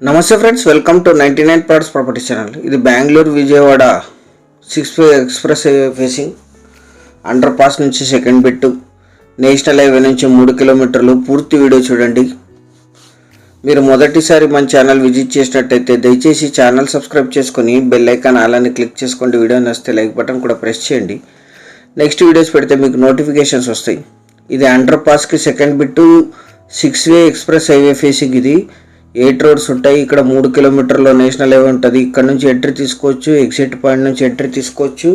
నమస్తే friends, welcome to 99 plots property channel. ఇది Bengaluru Vijayawada 6 express highway facing under pass నుంచి second bit, national highway నుంచి 3 కిలోమీటర్లు. పూర్తి వీడియో చూడండి. మీరు మొదటిసారి మన ఛానల్ విజిట్ చేసినట్టయితే దయచేసి ఛానల్ సబ్స్క్రైబ్ చేసుకొని బెల్ ఐకాన్ అలానే క్లిక్ చేసుకోండి. వీడియో నచ్చితే లైక్ బటన్ కూడా ప్రెస్ చేయండి. నెక్స్ట్ వీడియోస్ పెడితే మీకు నోటిఫికేషన్స్ వస్తాయి. ఇది అండర్ పాస్కి second bit, 6 express highway facing. ఇది 8 రోడ్స్ ఉంటాయి. ఇక్కడ 3 కిలోమీటర్లో నేషనల్ హైవే ఉంటుంది. ఇక్కడ నుంచి ఎంట్రీ తీసుకోవచ్చు, ఎగ్జిట్ పాయింట్ నుంచి ఎంట్రీ తీసుకోవచ్చు,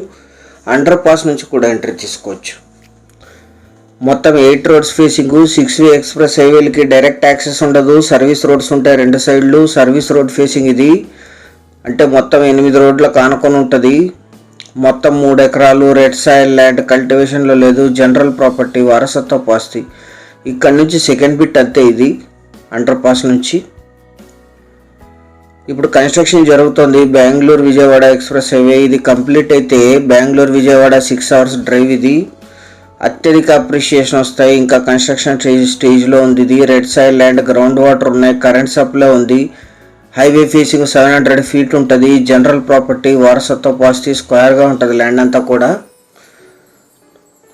అండర్ పాస్ నుంచి కూడా ఎంట్రీ తీసుకోవచ్చు. మొత్తం 8 రోడ్స్ ఫేసింగ్. 6 ఎక్స్ప్రెస్ హైవేలకి డైరెక్ట్ యాక్సెస్ ఉండదు, సర్వీస్ రోడ్స్ ఉంటాయి 2 సైడ్లు. సర్వీస్ రోడ్ ఫేసింగ్ ఇది. అంటే మొత్తం 8 రోడ్లకు ఆనుకొని ఉంటుంది. మొత్తం 3 ఎకరాలు రెడ్ సాయిల్ ల్యాండ్, కల్టివేషన్లో లేదు, జనరల్ ప్రాపర్టీ, వారసత్వ ఆస్తి. ఇక్కడ నుంచి సెకండ్ బిట్ అంతే. ఇది అండర్ పాస్ నుంచి ఇప్పుడు కన్స్ట్రక్షన్ జరుగుతుంది. బెంగళూరు విజయవాడ ఎక్స్ప్రెస్ హైవే ఇది కంప్లీట్ అయితే బెంగళూరు విజయవాడ 6 అవర్స్ డ్రైవ్. ఇది అత్యధిక అప్రిషియేషన్ వస్తాయి. ఇంకా కన్స్ట్రక్షన్ స్టేజ్లో ఉంది. ఇది red soil land, ground water ఉన్నాయి, కరెంట్ సప్లై ఉంది. హైవే ఫేసింగ్ 700 feet ఉంటుంది. జనరల్ ప్రాపర్టీ, వారసత్వ ఆస్తి, స్క్వేర్గా ఉంటుంది ల్యాండ్ అంతా కూడా.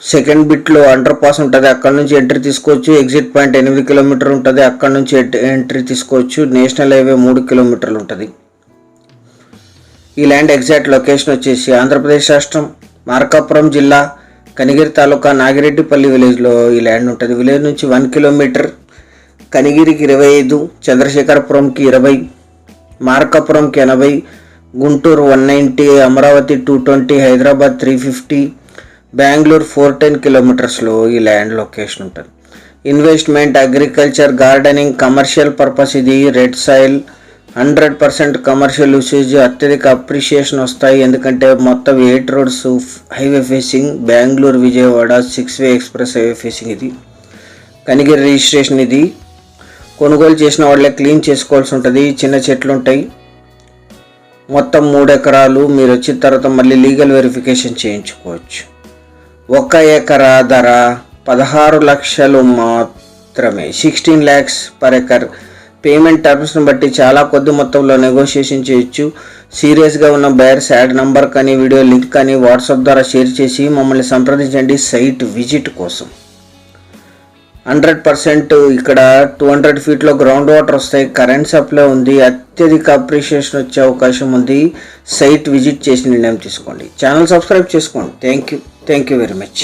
సెకండ్ బిట్లో అండర్ పాస్ ఉంటుంది, అక్కడ నుంచి ఎంట్రీ తీసుకోవచ్చు. ఎగ్జిట్ పాయింట్ 8 కిలోమీటర్ ఉంటుంది, అక్కడ నుంచి ఎంట్రీ తీసుకోవచ్చు. నేషనల్ హైవే 3 కిలోమీటర్లు ఉంటుంది. ఈ ల్యాండ్ ఎగ్జాక్ట్ లొకేషన్ వచ్చేసి ఆంధ్రప్రదేశ్ రాష్ట్రం, మార్కాపురం జిల్లా, కనిగిరి తాలూకా, నాగిరెడ్డిపల్లి విలేజ్లో ఈ ల్యాండ్ ఉంటుంది. విలేజ్ నుంచి 1 కిలోమీటర్. కనిగిరికి 25, చంద్రశేఖరపురంకి 20, మార్కాపురంకి 80, గుంటూరు 190, అమరావతి 220, హైదరాబాద్ 350, బెంగళూరు 410 కిలోమీటర్స్లో ఈ ల్యాండ్ లొకేషన్ ఉంటుంది. Investment, agriculture, gardening, commercial purpose. ఇది రెడ్ సాయిల్, 100% కమర్షియల్ యూసేజ్. అత్యధిక అప్రిషియేషన్ వస్తాయి ఎందుకంటే మొత్తం 8 roads highway facing. Bengaluru Vijayawada 6 express highway facing. ఇది కనిగిరి రిజిస్ట్రేషన్. ఇది కొనుగోలు చేసిన వాళ్ళే క్లీన్ చేసుకోవాల్సి ఉంటుంది. చిన్న చెట్లు ఉంటాయి. మొత్తం 3 ఎకరాలు. మీరు వచ్చిన తర్వాత మళ్ళీ లీగల్ వెరిఫికేషన్ చేయించుకోవచ్చు. 1 ఎకరా ధర 16 లక్షలు మాత్రమే, 16 lakhs per acre. పేమెంట్ టర్మ్స్ని బట్టి చాలా కొద్ది మొత్తంలో నెగోషియేషన్ చేయొచ్చు. సీరియస్గా ఉన్న బయర్స్ యాడ్ నంబర్ కానీ వీడియో లింక్ కానీ వాట్సాప్ ద్వారా షేర్ చేసి మమ్మల్ని సంప్రదించండి సైట్ విజిట్ కోసం. 100% ఇక్కడ 200 feetలో గ్రౌండ్ వాటర్ వస్తాయి, కరెంట్ సప్లై ఉంది, అత్యధిక అప్రిషియేషన్ వచ్చే అవకాశం ఉంది. సైట్ విజిట్ చేసి నిర్ణయం తీసుకోండి. ఛానల్ సబ్స్క్రైబ్ చేసుకోండి. Thank you very much.